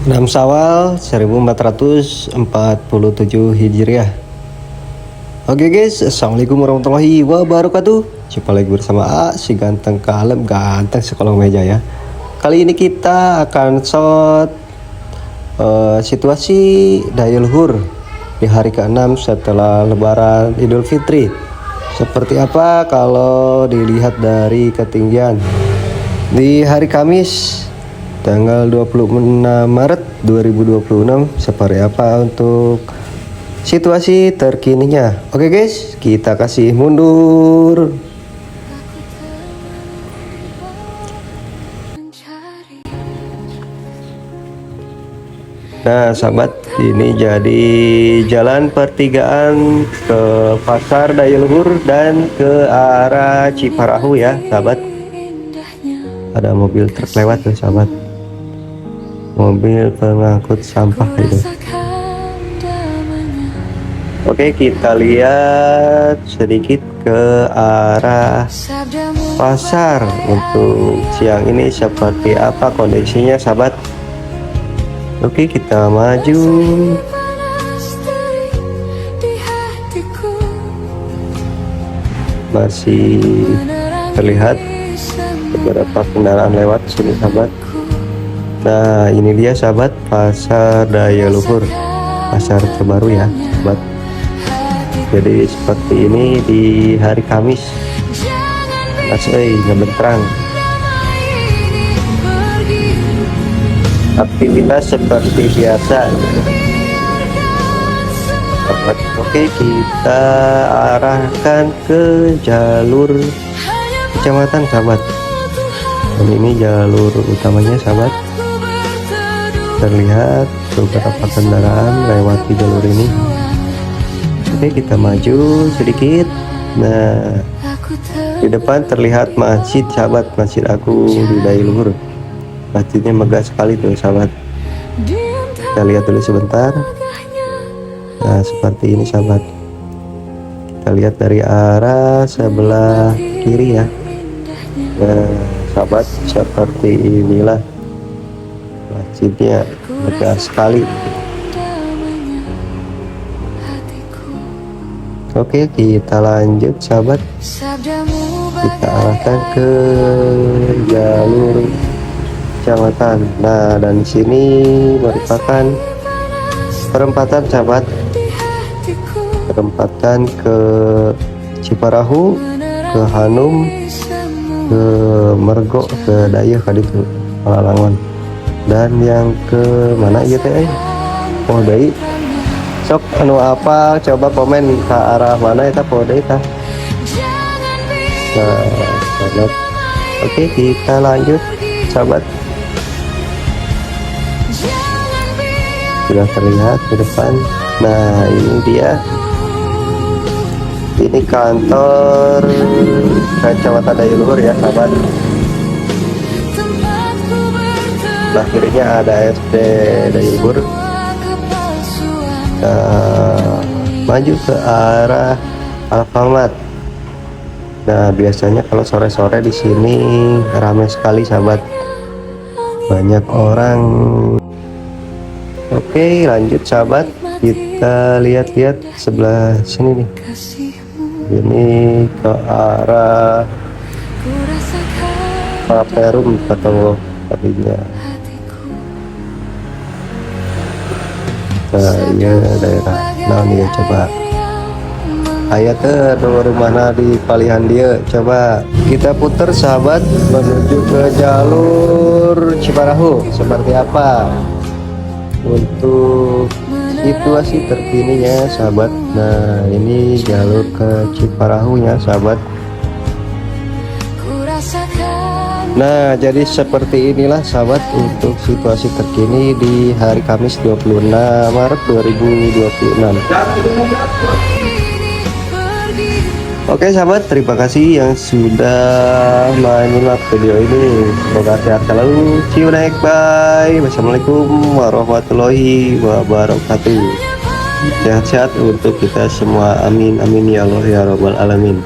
6 Syawal 1447 Hijriah. Oke guys, assalamualaikum warahmatullahi wabarakatuh. Jumpa lagi bersama si ganteng kalem ganteng sekolong meja ya. Kali ini kita akan shot situasi daya luhur di hari ke-6 setelah Lebaran Idul Fitri. Seperti apa kalau dilihat dari ketinggian di hari Kamis tanggal 26 Maret 2026 seperti apa untuk situasi terkininya. Oke guys, kita kasih mundur. Nah sahabat, ini jadi jalan pertigaan ke Pasar Daya Luhur dan ke arah Ciparahu ya sahabat. Ada mobil truk lewat tuh sahabat, mobil pengangkut sampah itu. Oke, kita lihat sedikit ke arah pasar untuk siang ini seperti apa kondisinya sahabat. Oke, kita maju. Masih terlihat beberapa kendaraan lewat sini sahabat. Nah ini dia sahabat, Pasar Daya Luhur, pasar terbaru ya sahabat. Jadi seperti ini di hari Kamis. Ngebentrang. Aktivitas seperti biasa. Oke, kita arahkan ke jalur kecamatan sahabat. Dan ini jalur utamanya sahabat. Terlihat beberapa kendaraan lewati jalur ini. Oke, kita maju sedikit. Nah, di depan terlihat masjid sahabat, Masjid Agung di Daya Luhur. Masjidnya megah sekali tuh sahabat. Kita lihat dulu sebentar. Nah seperti ini sahabat. Kita lihat dari arah sebelah kiri ya. Nah sahabat, seperti inilah masjidnya, megah sekali. Oke, kita lanjut sahabat. Kita arahkan ke jalur kecamatan. Nah, dan sini merupakan perempatan sahabat. Perempatan ke Ciparahu, ke Hanum, ke Mergo, ke Dayeuh kali itu Palalangon. Dan yang ke mana ya teh? Oh, deui. Sok anu apa coba komen ke arah mana eta po deui tah. Nah, sahabat. Oke, kita lanjut sahabat. Sudah terlihat di depan. Nah ini dia, ini kantor Kecamatan Daya Luhur ya sahabat. Nah kirinya ada SD Daya Luhur. Maju ke arah Alfamart. Nah biasanya kalau sore-sore di sini ramai sekali sahabat, banyak orang. Oke, lanjut sahabat, kita lihat-lihat sebelah sini nih. Ini ke arah Perum atau tadinya. Nah, iya daerah. Nah, nih coba. Aya teh rumahna di palihan dia. Coba kita putar sahabat menuju ke jalur Ciparahu. Seperti apa untuk situasi terkininya sahabat. Nah ini jalur ke Ciparahu ya sahabat. Nah jadi seperti inilah sahabat untuk situasi terkini di hari Kamis 26 Maret 2026. Oke sahabat, terima kasih yang sudah menyimak video ini. Semoga sehat selalu. See you next, bye. Wassalamualaikum warahmatullahi wabarakatuh. Sehat-sehat untuk kita semua, amin amin ya Allah ya rabbal alamin.